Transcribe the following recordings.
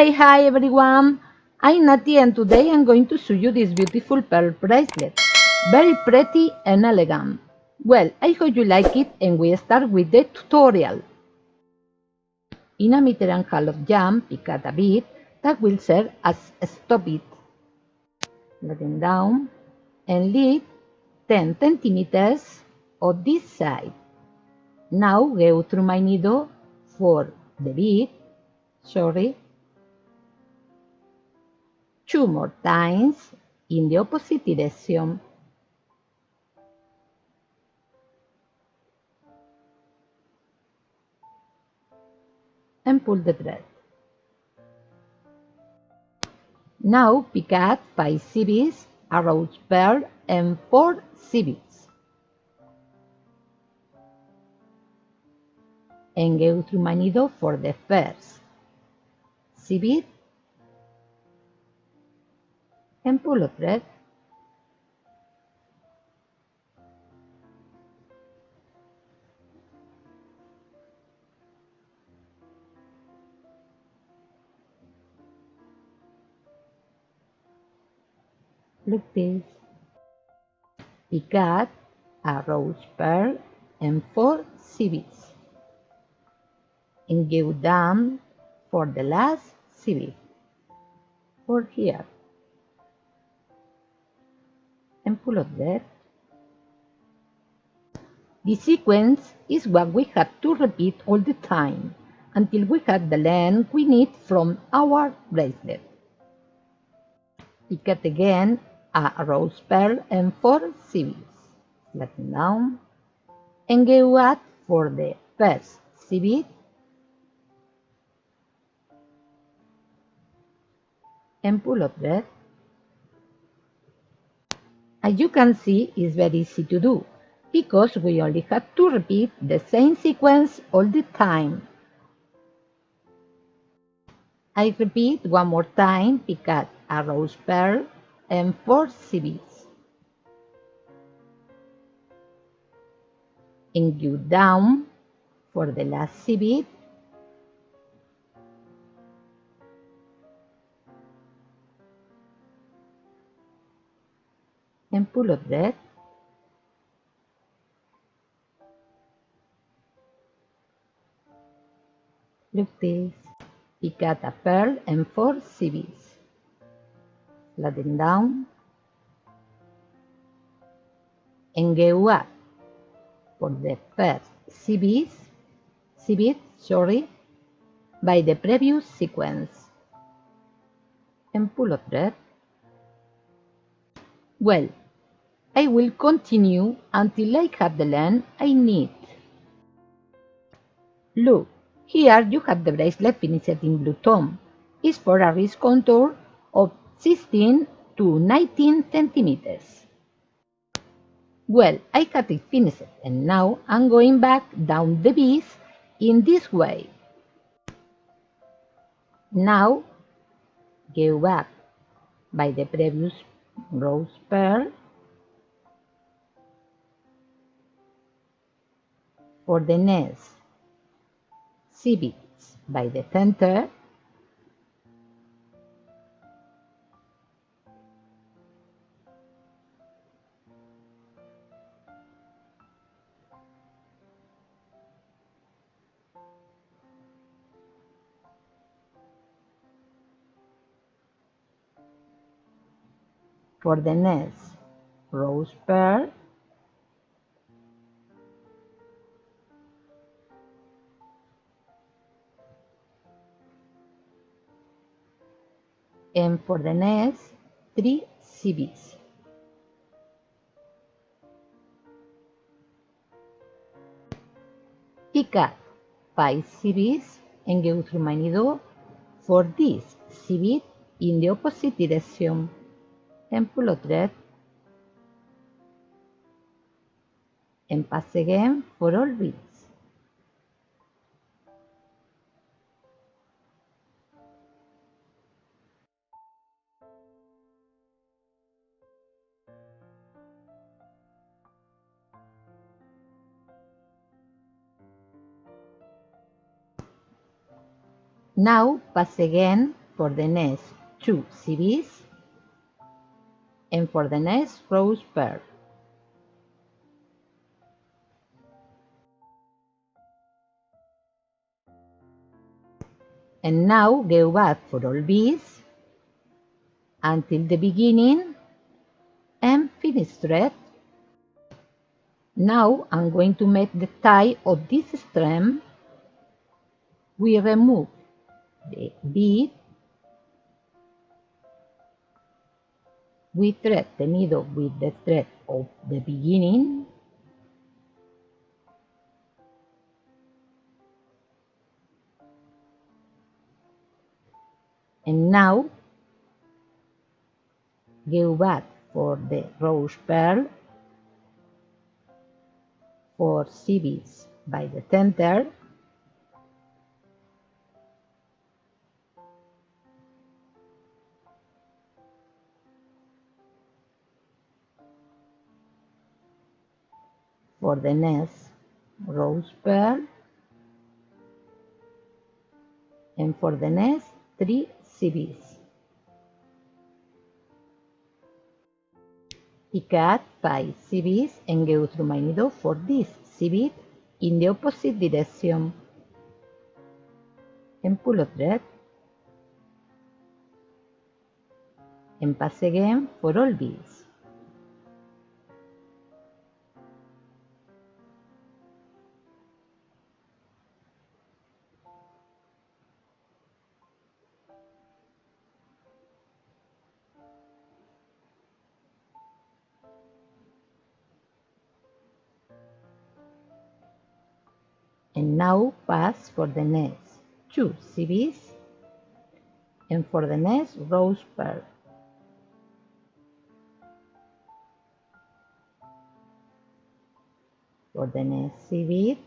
Hi everyone, I'm Nati and today I'm going to show you this beautiful pearl bracelet. Very pretty and elegant. Well, I hope you like it and we start with the tutorial. In a meter and a half of yarn, pick out a bead that will serve as a stop bead. Let them down and leave 10 centimeters on this side. Now go through my needle for the bead, two more times in the opposite direction. And pull the thread. Now pick out 5 civils, a rose pearl and 4 civils. And go through my needle for the first civil and pull a thread. Look this. Pick out a rose pearl and 4 civils. And go down for the last civil. For here. And pull a thread. This sequence is what we have to repeat all the time until we have the length we need from our bracelet. Pick out again a rose pearl and 4 civils. Let them down and go out for the first civil and pull a thread. As you can see, it's very easy to do because we only have to repeat the same sequence all the time. I repeat one more time, pick out a rose pearl and 4 civils. And go down for the last civil and pull a thread. Look this. Pick out a pearl and 4 civils. Let them down and go up for the first civil by the previous sequence and pull a thread. Well, I will continue until I have the length I need. Look, here you have the bracelet finished in blue tone. It's for a wrist contour of 16 to 19 centimeters. Well, I got it finished and now I'm going back down the piece in this way. Now, go back by the previous rose pearl for the next civils by the center for the next rose pearl and for the next 3 civils. Pick up 5 civils and go through my needle for this civil in the opposite direction and pull a thread and pass again for all beads. Now pass again for the next 2 CVs and for the next rose pearl. And now go back for all beads until the beginning and finish thread. Now I'm going to make the tie of this strand. We remove the bead, we thread the needle with the thread of the beginning, and now go back for the rose pearl, 4 CVs by the center, for the next rose pearl, and for the next 3 CVs. I cut 5 CVs and go through my needle for this CV in the opposite direction, and pull a thread, and pass again for all beads. And now pass for the next 2 CVs and for the next rose pearl. For the next CV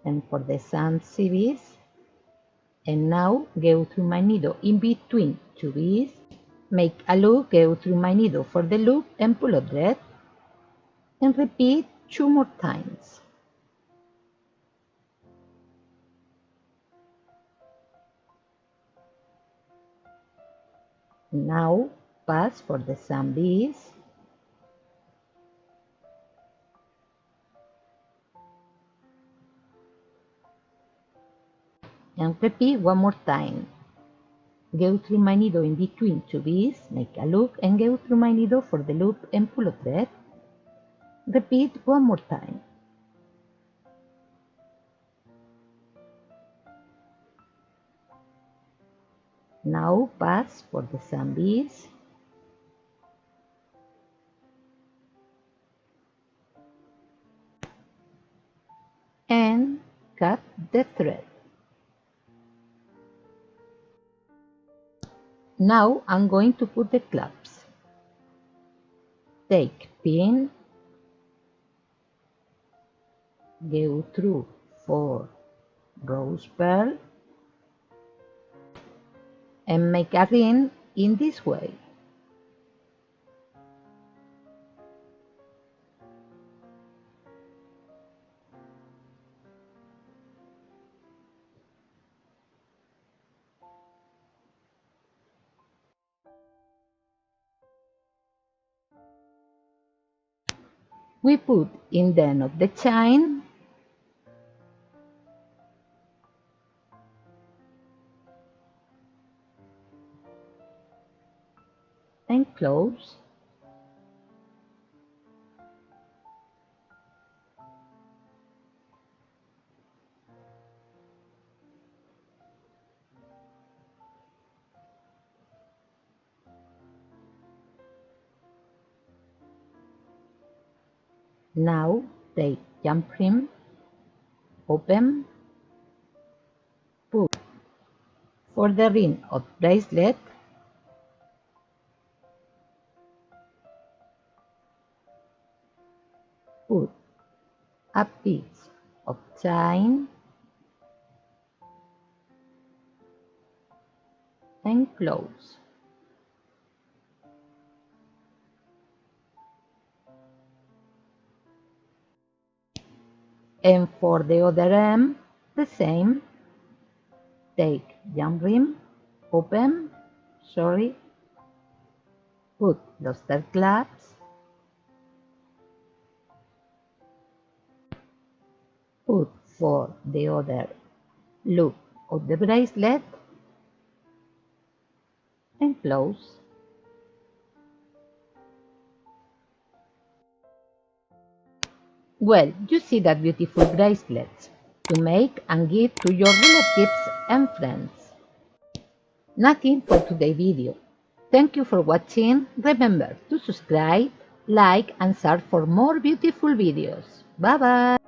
and for the same CVs, and now go through my needle in between 2 beads, make a loop, go through my needle for the loop and pull a thread, and repeat 2 more times. Now pass for the same beads and repeat 1 more time. Go through my needle in between 2 beads, make a loop and go through my needle for the loop and pull a thread. Repeat 1 more time. Now pass for the same beads and cut the thread. Now I'm going to put the clasps. Take pin, go through 4 rose pearl and make a ring in this way. We put in the end of the chain and close. Now take jump ring, open, put for the ring of bracelet, put a piece of chain and close. And for the other end, the same. Take jam ring, open, put luster clasps, put for the other loop of the bracelet, and close. Well, you see that beautiful bracelets to make and give to your relatives and friends. Nothing for today's video. Thank you for watching. Remember to subscribe, like and share for more beautiful videos. Bye bye.